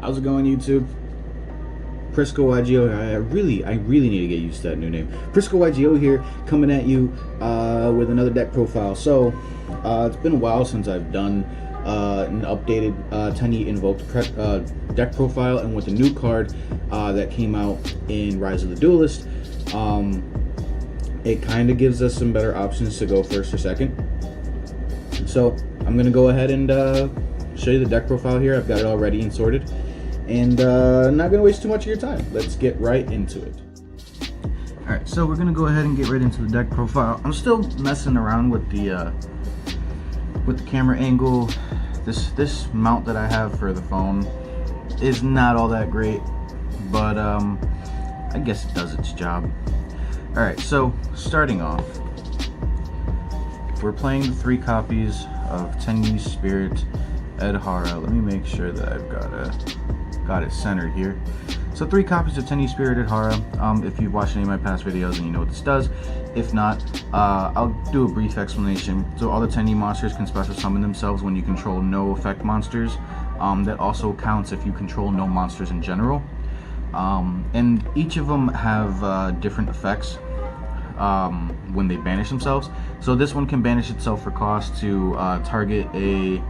How's it going, YouTube? Prisco YGO. I really need to get used to that new name. Prisco YGO here, coming at you with another deck profile. So it's been a while since I've done an updated Tenyi Invoked Deck Profile, and with the new card that came out in Rise of the Duelist, it kind of gives us some better options to go first or second. So I'm gonna go ahead and show you the deck profile here. I've got it all ready and sorted, and not gonna waste too much of your time. Let's get right into it. All right, so we're gonna go ahead and get right into the deck profile. I'm still messing around with the camera angle. This mount that I have for the phone is not all that great, but I guess it does its job. All right, so starting off, we're playing the 3 copies of Tenyi Spirit Edhara. Let me make sure that I've got it centered here. So 3 copies of Tenyi Spirit Edhara. If you've watched any of my past videos, then you know what this does. If not, I'll do a brief explanation. So all the Tenyi monsters can special summon themselves when you control no effect monsters. That also counts if you control no monsters in general. And each of them have different effects when they banish themselves. So this one can banish itself for cost to target a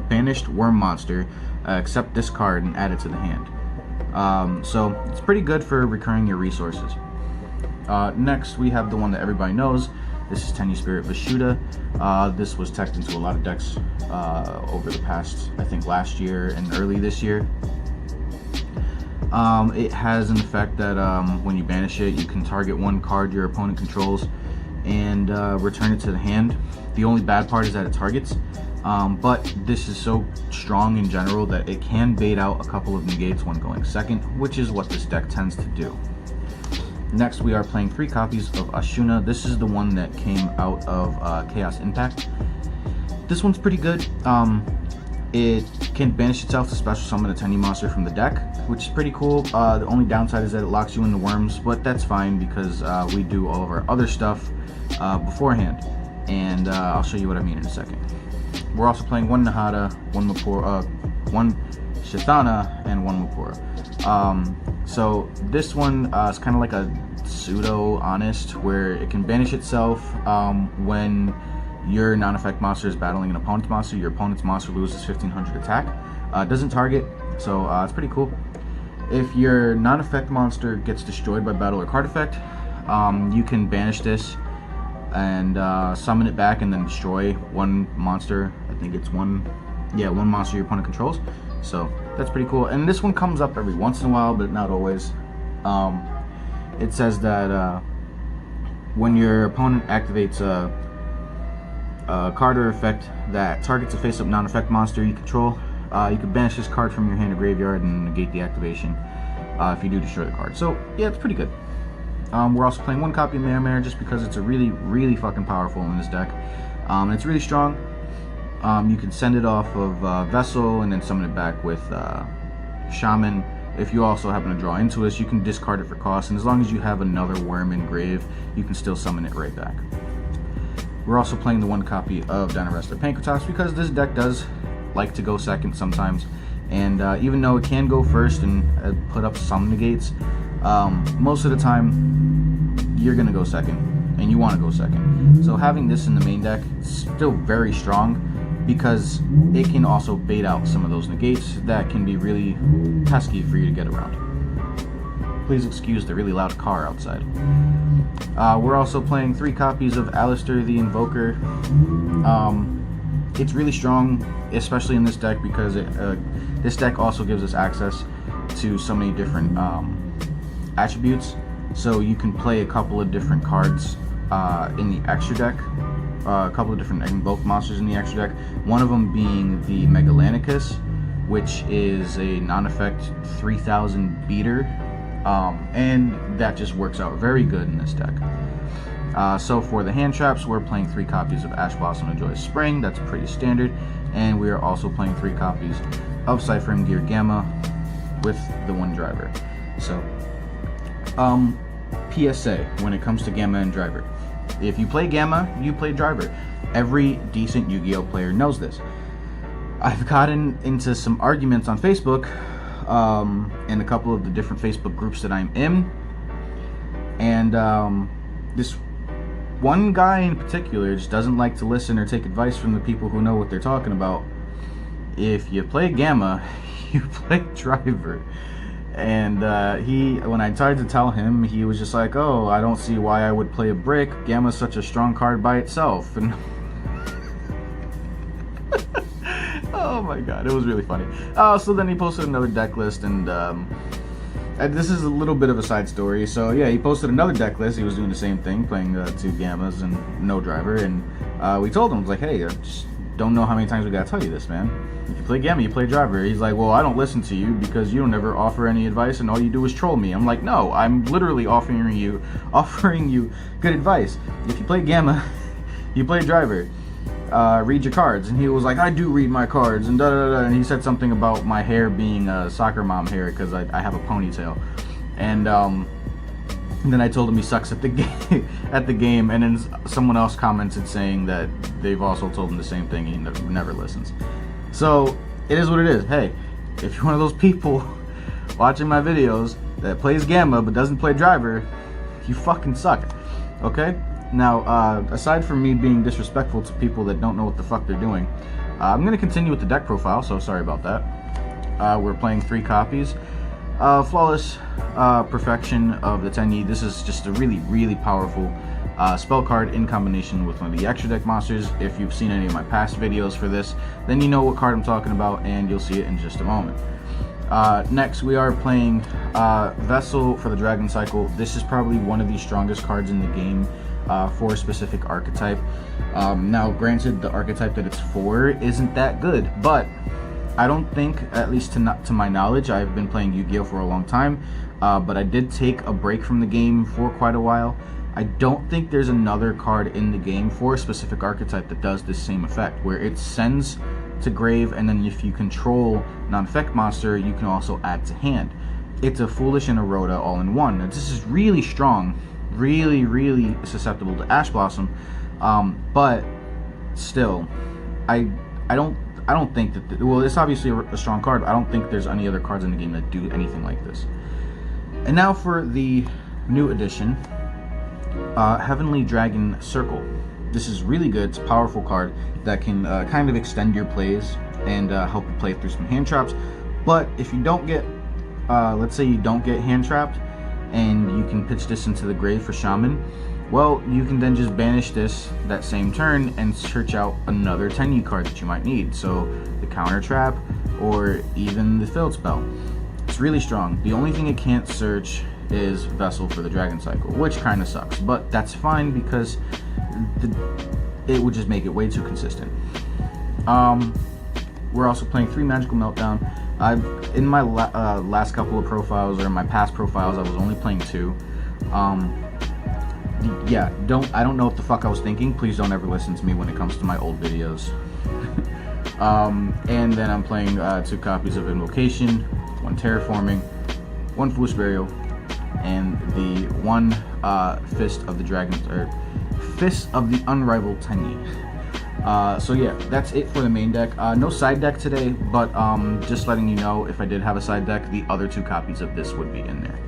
banished worm monster, accept this card and add it to the hand. So it's pretty good for recurring your resources. Next, we have the one that everybody knows. This is Tenyi Spirit Vishuddha. This was teched into a lot of decks over the past, I think, last year and early this year. It has an effect that when you banish it, you can target one card your opponent controls and return it to the hand. The only bad part is that it targets, but this is so strong in general that it can bait out a couple of negates when going second, which is what this deck tends to do. Next, we are playing 3 copies of Ashuna. This is the one that came out of Chaos Impact. This one's pretty good. It can banish itself to special summon a Tenyi monster from the deck, which is pretty cool. The only downside is that it locks you into worms, but that's fine because we do all of our other stuff beforehand, and I'll show you what I mean in a second. We're also playing 1 Nahada, 1 Mapura, 1 Shithana, and 1 Mapura. So this one is kind of like a pseudo honest, where it can banish itself when your non-effect monster is battling an opponent's monster. Your opponent's monster loses 1500 attack. It doesn't target, so it's pretty cool. If your non-effect monster gets destroyed by battle or card effect, you can banish this and summon it back and then destroy one monster. I think it's one monster your opponent controls. So that's pretty cool. And this one comes up every once in a while, but not always. It says that when your opponent activates a card or effect that targets a face-up non-effect monster you control, you can banish this card from your hand or graveyard and negate the activation if you do destroy the card. So yeah, it's pretty good. We're also playing 1 copy of Mare just because it's a really fucking powerful in this deck. And it's really strong. You can send it off of Vessel and then summon it back with Shaman. If you also happen to draw into us, you can discard it for cost, and as long as you have another worm in grave, you can still summon it right back. We're also playing the 1 copy of Dynarester Pankratops because this deck does like to go second sometimes, and even though it can go first and put up some negates, most of the time you're gonna go second, and you want to go second. So having this in the main deck is still very strong because it can also bait out some of those negates that can be really pesky for you to get around. Please excuse the really loud car outside. We're also playing 3 copies of Alistair the Invoker. It's really strong, especially in this deck, because this deck also gives us access to so many different attributes. So you can play a couple of different cards in the extra deck, a couple of different invoked monsters in the extra deck. One of them being the Megalonicus, which is a non-effect 3000 beater, and that just works out very good in this deck. So for the hand traps, we're playing 3 copies of Ash Blossom and Joyous Spring. That's pretty standard. And we are also playing 3 copies of Cypher Gear Gamma with the 1 driver. So PSA when it comes to Gamma and driver: if you play Gamma, you play driver. Every decent Yu-Gi-Oh player knows this. I've gotten into some arguments on Facebook, in a couple of the different Facebook groups that I'm in, and this one guy in particular just doesn't like to listen or take advice from the people who know what they're talking about. If you play Gamma, you play Driver. And when I tried to tell him, he was just like, oh, I don't see why I would play a brick. Gamma's such a strong card by itself. And oh my god, it was really funny. So then he posted another deck list, and this is a little bit of a side story. So yeah, he posted another deck list. He was doing the same thing, playing 2 Gammas and no Driver. And we told him, like, hey, I just don't know how many times we gotta tell you this, man. If you play Gamma, you play Driver. He's like, well, I don't listen to you because you don't ever offer any advice and all you do is troll me. I'm like, no, I'm literally offering you good advice. If you play Gamma, you play Driver. Read your cards. And he was like, I do read my cards, and da da da. And he said something about my hair being soccer mom hair because I have a ponytail. And then I told him he sucks at the game, and then someone else commented saying that they've also told him the same thing. He never listens. So it is what it is. Hey, if you're one of those people watching my videos that plays Gamma but doesn't play Driver, you fucking suck. Okay? Now, aside from me being disrespectful to people that don't know what the fuck they're doing, I'm going to continue with the deck profile, so sorry about that. We're playing 3 copies. Flawless perfection of the Tenyi. This is just a really, really powerful spell card in combination with one of the extra deck monsters. If you've seen any of my past videos for this, then you know what card I'm talking about, and you'll see it in just a moment. Next, we are playing Vessel for the Dragon Cycle. This is probably one of the strongest cards in the game for a specific archetype. Now, granted, the archetype that it's for isn't that good, but I don't think, at least to my knowledge, I've been playing Yu-Gi-Oh! For a long time, but I did take a break from the game for quite a while. I don't think there's another card in the game for a specific archetype that does this same effect, where it sends to grave, and then if you control non-effect monster, you can also add to hand. It's a Foolish and a Rhoda all in one. Now, this is really strong, really, really susceptible to Ash Blossom, but still, I don't think that, well, it's obviously a strong card, but I don't think there's any other cards in the game that do anything like this. And now for the new edition, Heavenly Dragon Circle. This is really good. It's a powerful card that can kind of extend your plays and help you play through some hand traps. But if you don't get, let's say you don't get hand trapped, and you can pitch this into the grave for Shaman, well, you can then just banish this that same turn and search out another Tenyi card that you might need. So the counter trap or even the field spell. It's really strong. The only thing it can't search is Vessel for the Dragon Cycle, which kind of sucks, but that's fine because it would just make it way too consistent. We're also playing 3 Magical Meltdown. In my last couple of profiles, or in my past profiles, I was only playing 2. Yeah, I don't know what the fuck I was thinking. Please don't ever listen to me when it comes to my old videos. And then I'm playing 2 copies of Invocation, 1 Terraforming, 1 Foolish Burial, and the 1 Fist of the Dragon, or Fist of the Unrivaled Tenyi. So yeah, that's it for the main deck. No side deck today, but just letting you know, if I did have a side deck, the other 2 copies of this would be in there.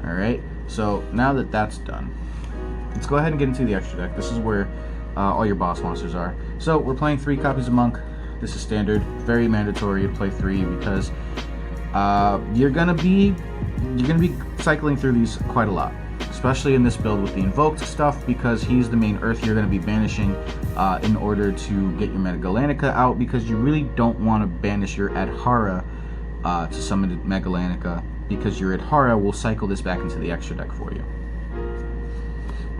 Alright, so now that that's done, let's go ahead and get into the extra deck. This is where all your boss monsters are. So we're playing 3 copies of Monk. This is standard, very mandatory to play 3 because you're gonna be cycling through these quite a lot, especially in this build with the invoked stuff, because he's the main earth you're going to be banishing in order to get your Megalanica out, because you really don't want to banish your Adhara to summon Megalanica, because your Adhara will cycle this back into the extra deck for you.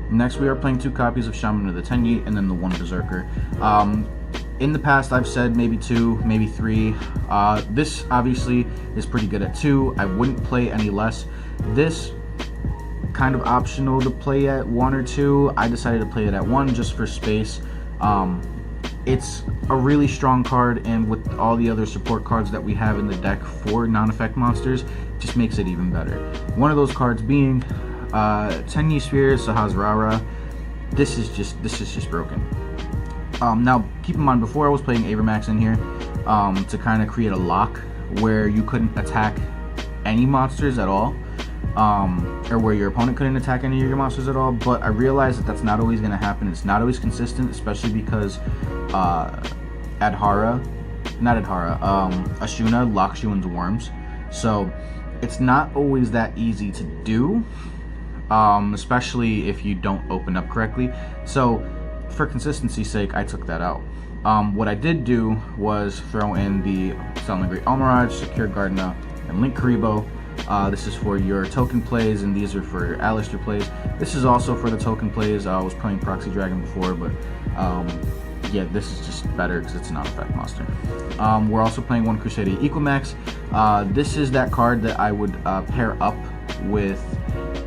Next, we are playing 2 copies of Shaman of the Tenyi, and then the 1 Berserker. In the past, I've said maybe 2, maybe 3. This obviously is pretty good at 2. I wouldn't play any less. This kind of optional to play at 1 or 2. I decided to play it at 1 just for space. It's a really strong card, and with all the other support cards that we have in the deck for non-effect monsters, it just makes it even better. One of those cards being Tenyi Sphere, Sahasrara. This is just broken. Now, keep in mind, before I was playing Avermax in here to kind of create a lock where you couldn't attack any monsters at all, or where your opponent couldn't attack any of your monsters at all, but I realized that that's not always going to happen. It's not always consistent, especially because Ashuna locks you into worms, so it's not always that easy to do, especially if you don't open up correctly. So for consistency's sake, I took that out. What I did do was throw in the Stellan Great Almirage, Secure Gardena, and Link Karibo. This is for your token plays, and these are for your Alistair plays. This is also for the token plays. I was playing Proxy Dragon before, but yeah, this is just better because it's a non-effect monster. We're also playing one Crusader Equimax. This is that card that I would pair up with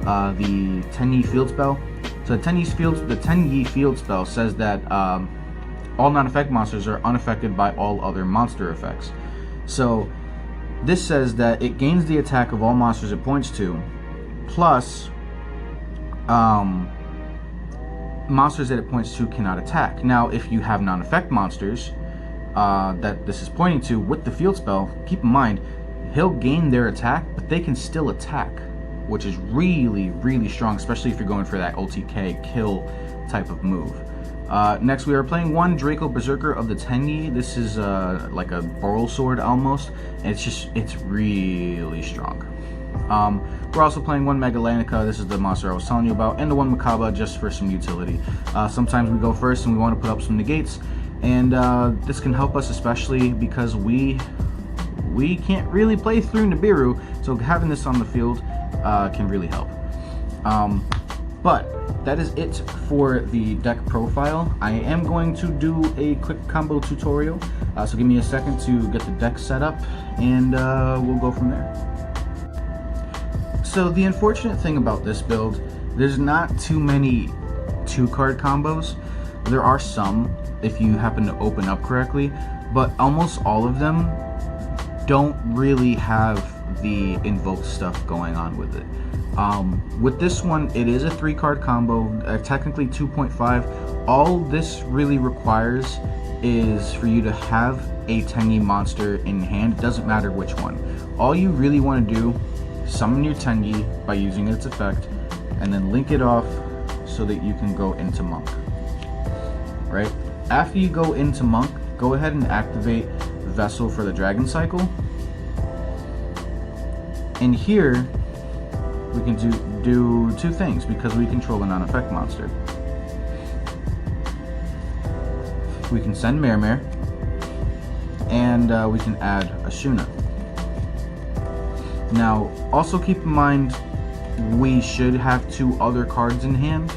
the Tenyi Field Spell. So the Tenyi Field Spell says that all non-effect monsters are unaffected by all other monster effects. So this says that it gains the attack of all monsters it points to, plus monsters that it points to cannot attack. Now, if you have non-effect monsters that this is pointing to with the field spell, keep in mind, he'll gain their attack, but they can still attack, which is really, really strong, especially if you're going for that LTK kill type of move. Next, we are playing one Draco Berserker of the Tenyi. This is like a Boral Sword almost, and it's really strong. We're also playing one Megalanica. This is the monster I was telling you about, and the one Makaba just for some utility. Sometimes we go first and we want to put up some negates, and this can help us, especially because we can't really play through Nibiru, so having this on the field can really help. But that is it for the deck profile. I am going to do a quick combo tutorial, so give me a second to get the deck set up, and we'll go from there. So the unfortunate thing about this build, there's not too many 2-card combos. There are some if you happen to open up correctly, but almost all of them don't really have the invoked stuff going on with it. With this one, it is a 3-card combo, technically 2.5. All this really requires is for you to have a Tenyi monster in hand. It doesn't matter which one. All you really want to do, summon your Tenyi by using its effect, and then link it off so that you can go into Monk. Right? After you go into Monk, go ahead and activate Vessel for the Dragon Cycle. And here, we can do 2 things because we control a non-effect monster. We can send Mermere, and we can add Ashuna. Now, also keep in mind, we should have 2 other cards in hand,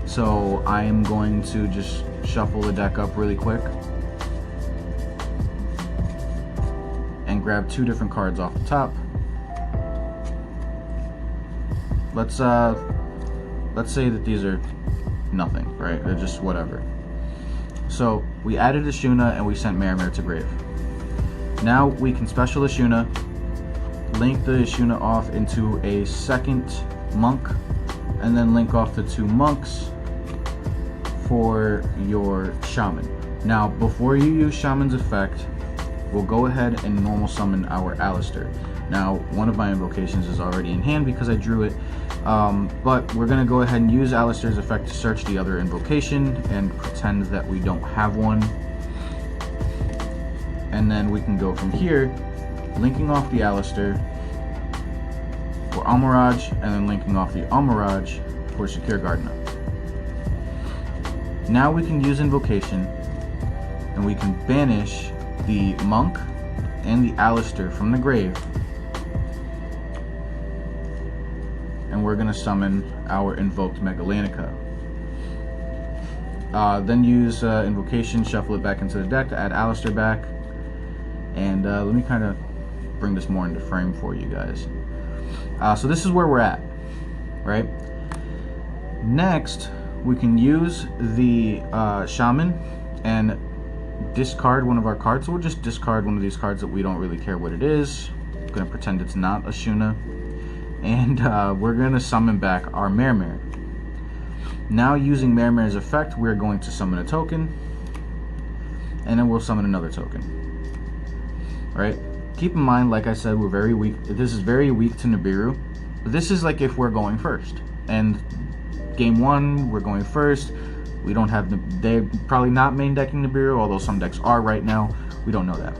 so I am going to just shuffle the deck up really quick and grab 2 different cards off the top. Let's say that these are nothing, right? They're just whatever. So we added Ashuna and we sent Mermere to grave. Now we can special Ashuna, link the Ashuna off into a second monk, and then link off the 2 monks for your shaman. Now, before you use shaman's effect, we'll go ahead and normal summon our Alistair. Now, one of my invocations is already in hand because I drew it, but we're going to go ahead and use Alistair's effect to search the other invocation and pretend that we don't have one. And then we can go from here, linking off the Alistair for Almirage, and then linking off the Almirage for Secure Gardena. Now we can use invocation, and we can banish the monk and the Alistair from the grave, and we're going to summon our invoked Megalanica. Then use invocation, shuffle it back into the deck to add Alistair back, and let me kind of bring this more into frame for you guys. So this is where we're at, right? Next, we can use the shaman and discard one of our cards. So we'll just discard one of these cards that we don't really care what it is. I'm going to pretend it's not Ashuna, and we're going to summon back our Mermere. Now, using Mermere's effect, we're going to summon a token, and then we'll summon another token. All right. Keep in mind, like I said, we're very weak. This is very weak to Nibiru. But this is like if we're going first. And game 1, we're going first. We don't have, they're probably not main decking Nibiru, although some decks are right now. We don't know that.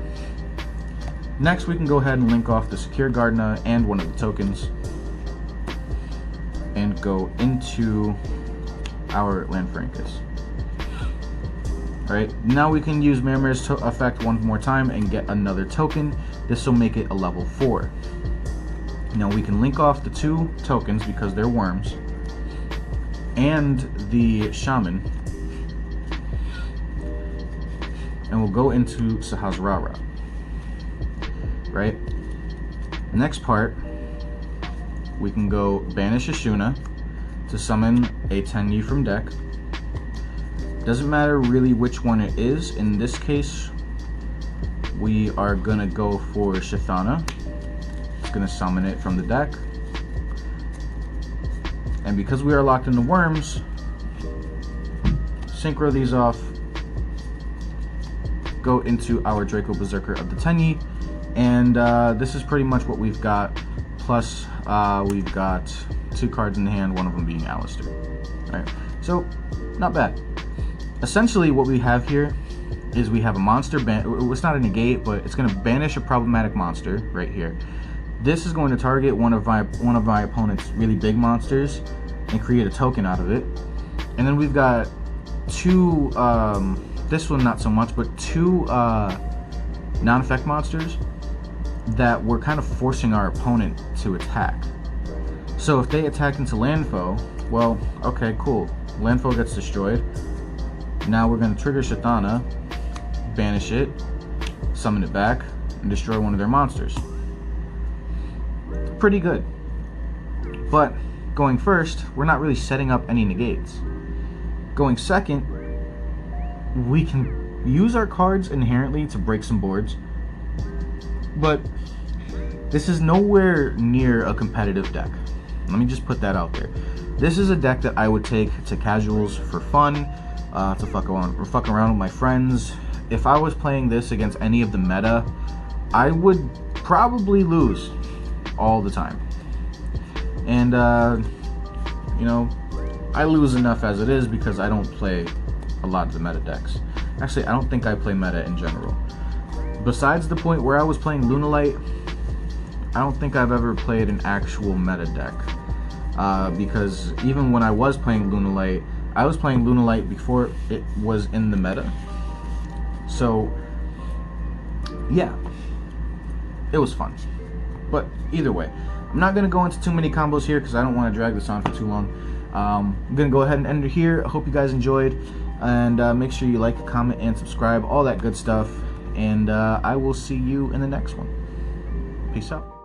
Next, we can go ahead and link off the Secure Gardna and one of the tokens and go into our Land Frankus. Alright, now we can use Mirror's effect one more time and get another token. This will make it a level 4. Now we can link off the 2 tokens because they're worms and the Shaman, and we'll go into Sahasrara. Right? Next part, we can go banish Ashuna to summon a Tenyi from deck. Doesn't matter really which one it is. In this case, we are gonna go for Shithana. It's gonna summon it from the deck. And because we are locked into worms, synchro these off, go into our Draco Berserker of the Tenyi, and this is pretty much what we've got. Plus, we've got 2 cards in the hand, one of them being Alistair. Alright, so not bad. Essentially, what we have here is we have a monster it's not a negate, but it's going to banish a problematic monster right here. This is going to target one of my opponent's really big monsters and create a token out of it. And then we've got 2, this one not so much, but 2 non-effect monsters that we're kind of forcing our opponent to attack. So if they attack into Landfoe, well, okay, cool. Landfoe gets destroyed. Now we're going to trigger Shithana, banish it, summon it back, and destroy one of their monsters. Pretty good. But going first, we're not really setting up any negates. Going second, we can use our cards inherently to break some boards, but this is nowhere near a competitive deck. Let me just put that out there. This is a deck that I would take to casuals for fun, to fuck around with my friends. If I was playing this against any of the meta, I would probably lose all the time. And you know, I lose enough as it is because I don't play a lot of the meta decks. Actually, I don't think I play meta in general. Besides the point where I was playing Lunalight, I don't think I've ever played an actual meta deck. Because even when I was playing Lunalight, I was playing Lunalight before it was in the meta. So, yeah, it was fun. But either way, I'm not going to go into too many combos here because I don't want to drag this on for too long. I'm going to go ahead and end it here. I hope you guys enjoyed. And make sure you like, comment, and subscribe. All that good stuff. And I will see you in the next one. Peace out.